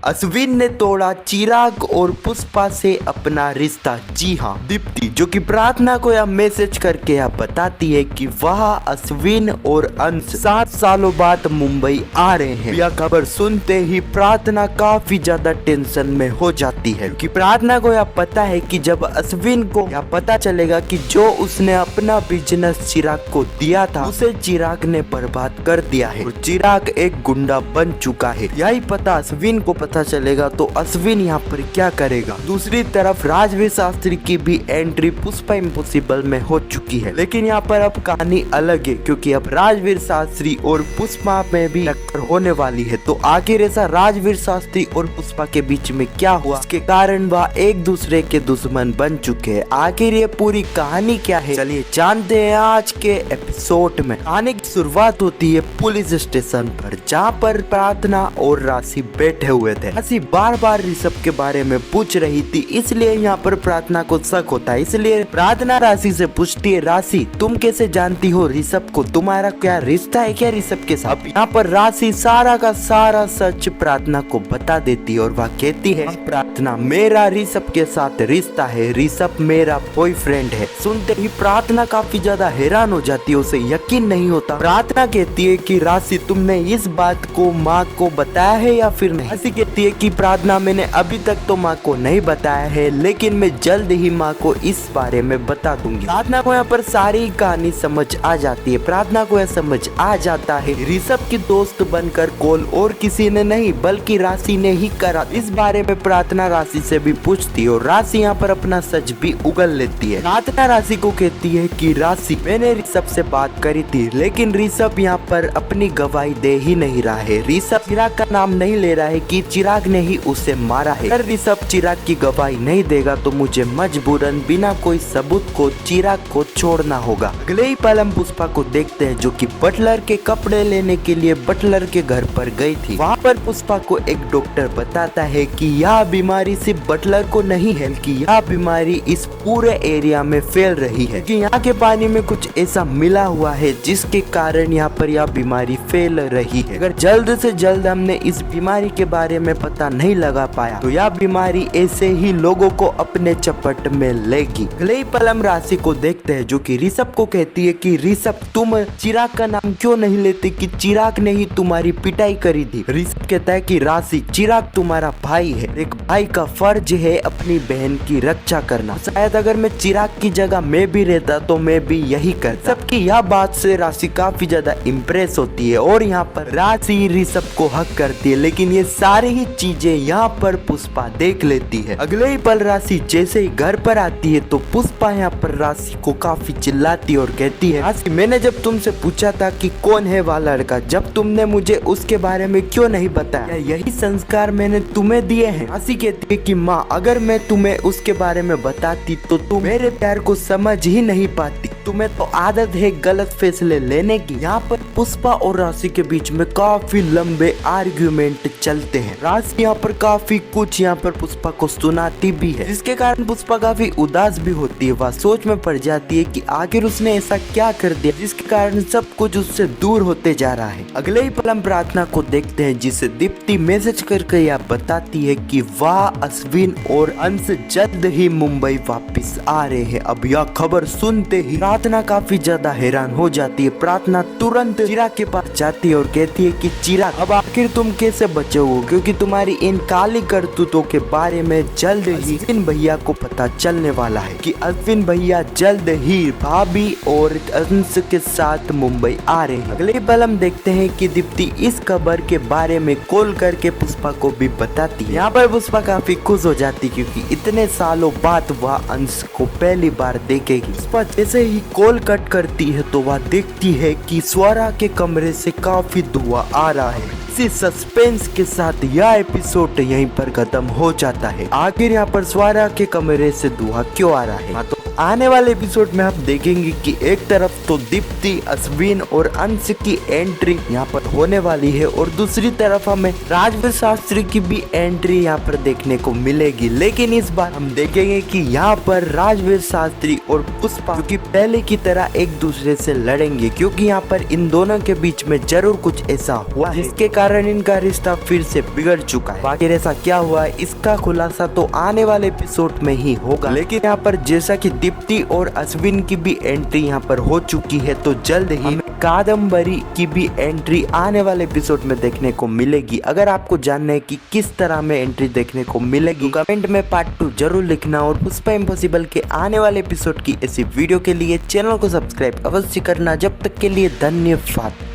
अश्विन ने तोड़ा चिराग और पुष्पा से अपना रिश्ता। जी हाँ, दीप्ति जो कि प्रार्थना को यह मैसेज करके यह बताती है कि वह अश्विन और अंश 7 सालों बाद मुंबई आ रहे हैं। यह खबर सुनते ही प्रार्थना काफी ज्यादा टेंशन में हो जाती है कि प्रार्थना को यह पता है कि जब अश्विन को यह पता चलेगा कि जो उसने अपना बिजनेस चिराग को दिया था उसे चिराग ने बर्बाद कर दिया है और चिराग एक गुंडा बन चुका है, यही पता अश्विन को पता चलेगा तो अश्विन यहाँ पर क्या करेगा। दूसरी तरफ राजवीर शास्त्री की भी एंट्री पुष्पा इम्पॉसिबल में हो चुकी है, लेकिन यहाँ पर अब कहानी अलग है क्योंकि अब राजवीर शास्त्री और पुष्पा में भी टक्कर होने वाली है। तो आखिर ऐसा राजवीर शास्त्री और पुष्पा के बीच में क्या हुआ, इसके कारण वह एक दूसरे के दुश्मन बन चुके हैं। आखिर ये पूरी कहानी क्या है, चलिए जानते हैं आज के एपिसोड में। कहानी की शुरुआत होती है पुलिस स्टेशन पर, जहाँ पर प्रार्थना और राशि बैठे हुए थे। राशि बार बार ऋषभ के बारे में पूछ रही थी, इसलिए यहाँ पर प्रार्थना को शक होता है। इसलिए प्रार्थना राशि से पूछती है, राशि तुम कैसे जानती हो ऋषभ को, तुम्हारा क्या रिश्ता है क्या ऋषभ के साथ। यहाँ पर राशि सारा का सारा सच प्रार्थना को बता देती है और वह कहती है, प्रार्थना मेरा ऋषभ के साथ रिश्ता है, ऋषभ मेरा बॉयफ्रेंड है। सुनते ही प्रार्थना काफी ज्यादा हैरान हो जाती है, उसे यकीन नहीं होता। प्रार्थना कहती है कि राशि तुमने इस बात को माँ को बताया है या फिर नहीं। राशि कहती है कि प्रार्थना मैंने अभी तक तो माँ को नहीं बताया है, लेकिन मैं जल्द ही माँ को इस बारे में बता दूंगी। प्रार्थना को यहाँ पर सारी कहानी समझ आ जाती है। प्रार्थना को यह समझ आ जाता है ऋषभ की दोस्त बनकर कॉल और किसी ने नहीं बल्कि राशि ने ही करा। इस बारे में प्रार्थना राशि से भी पूछती है और राशि यहाँ पर अपना सच भी उगल लेती है। प्रार्थना राशि को कहती है कि राशि मैंने ऋषभ से बात करी थी, लेकिन ऋषभ यहाँ पर अपनी गवाही दे ही नहीं रहा है। ऋषभ चिराग का नाम नहीं ले रहा है कि चिराग ने ही उसे मारा है। अगर ऋषभ चिराग की गवाही नहीं देगा तो मुझे मजबूरन बिना कोई सबूत को चिराग को छोड़ना होगा। अगले ही पल हम पुष्पा को देखते हैं जो कि बटलर के कपड़े लेने के लिए बटलर के घर पर गई थी। वहाँ पर पुष्पा को एक डॉक्टर बताता है कि यह बीमारी सिर्फ बटलर को नहीं है, कि यह बीमारी इस पूरे एरिया में फैल रही है, कि यहाँ के पानी में कुछ ऐसा मिला हुआ है जिसके कारण यहाँ पर यह बीमारी फैल रही है। अगर जल्द से जल्द हमने इस बीमारी के बारे में पता नहीं लगा पाया तो यह बीमारी ऐसे ही लोगों को अपने चपट में लेगी। अगले ही पल हम राशि को देखते हैं जो कि ऋषभ को कहती है कि ऋषभ तुम चिराग का नाम क्यों नहीं लेते, कि चिराग ने ही तुम्हारी पिटाई करी थी। ऋषभ कहता है कि राशि चिराग तुम्हारा भाई है, एक भाई का फर्ज है अपनी बहन की रक्षा करना। शायद अगर मैं चिराग की जगह मैं भी रहता तो मैं भी यही करता। सबकी यह बात से राशि काफी ज्यादा इम्प्रेस होती है और यहाँ पर राशि ऋषभ को हक करती है, लेकिन ये सारी ही चीजें यहाँ पर पुष्पा देख लेती है। अगले ही पल राशि जैसे ही घर पर आती है तो पुष्पा यहाँ पर राशि को काफी चिल्लाती और कहती है, राशि मैंने जब तुमसे पूछा था कि कौन है वह लड़का, जब तुमने मुझे उसके बारे में क्यों नहीं बताया, यही संस्कार मैंने तुम्हें दिए हैं। राशि कहती है कि माँ अगर मैं तुम्हें उसके बारे में बताती तो तुम मेरे प्यार को समझ ही नहीं पाती, तुम्हें तो आदत है गलत फैसले लेने की। यहाँ पर पुष्पा और राशि के बीच में काफी लंबे आर्ग्यूमेंट चलते हैं। राशि यहाँ पर काफी कुछ यहाँ पर पुष्पा को सुनाती भी है, जिसके कारण पुष्पा काफी उदास भी होती है। वह सोच में पड़ जाती है कि आखिर उसने ऐसा क्या कर दिया जिसके कारण सब कुछ उससे दूर होते जा रहा है। अगले ही पल हम प्रार्थना को देखते हैं जिसे दीप्ति मैसेज करके यह बताती है कि वह अश्विन और अंश जल्द ही मुंबई वापस आ रहे हैं। अब यह खबर सुनते ही प्रार्थना काफी ज्यादा हैरान हो जाती है। प्रार्थना तुरंत चिराग के पास जाती है और कहती है कि चिराग अब आखिर तुम कैसे बचे हो, क्योंकि तुम्हारी इन काली करतूतों के बारे में जल्द ही अश्विन भैया को पता चलने वाला है, कि अश्विन भैया जल्द ही भाभी और अंश के साथ मुंबई आ रहे हैं। अगले पल हम देखते हैं कि दीप्ति इस खबर के बारे में कॉल करके पुष्पा को भी बताती है। यहाँ पर पुष्पा काफी खुश हो जाती क्योंकि इतने सालों बाद वह अंश को पहली बार देखेगी। पुष्पा जैसे ही कॉल कट करती है तो वह देखती है कि स्वरा के कमरे से काफी धुआं आ रहा है। इसी सस्पेंस के साथ यह एपिसोड यहीं पर खत्म हो जाता है। आखिर यहाँ पर स्वरा के कमरे से धुआं क्यों आ रहा है, तो आने वाले एपिसोड में हम देखेंगे कि एक तरफ तो दीप्ति, अश्विन और अंश की एंट्री यहाँ पर होने वाली है और दूसरी तरफ हमें राजवीर शास्त्री की भी एंट्री यहाँ पर देखने को मिलेगी। लेकिन इस बार हम देखेंगे कि यहाँ पर राजवीर शास्त्री और पुष्पा जो कि पहले की तरह एक दूसरे से लड़ेंगे, क्योंकि यहाँ पर इन दोनों के बीच में जरूर कुछ ऐसा हुआ है जिसके कारण इनका रिश्ता फिर से बिगड़ चुका है। आखिर ऐसा क्या हुआ है इसका खुलासा तो आने वाले एपिसोड में ही होगा। लेकिन यहाँ पर जैसा कि दीप्ति और अश्विन की भी एंट्री यहाँ पर हो चुकी है, तो जल्द ही कादम्बरी की भी एंट्री आने वाले एपिसोड में देखने को मिलेगी। अगर आपको जानना है कि किस तरह में एंट्री देखने को मिलेगी, तो कमेंट में पार्ट 2 जरूर लिखना और पुष्पा इम्पॉसिबल के आने वाले एपिसोड की ऐसी वीडियो के लिए चैनल को सब्सक्राइब अवश्य करना। जब तक के लिए धन्यवाद।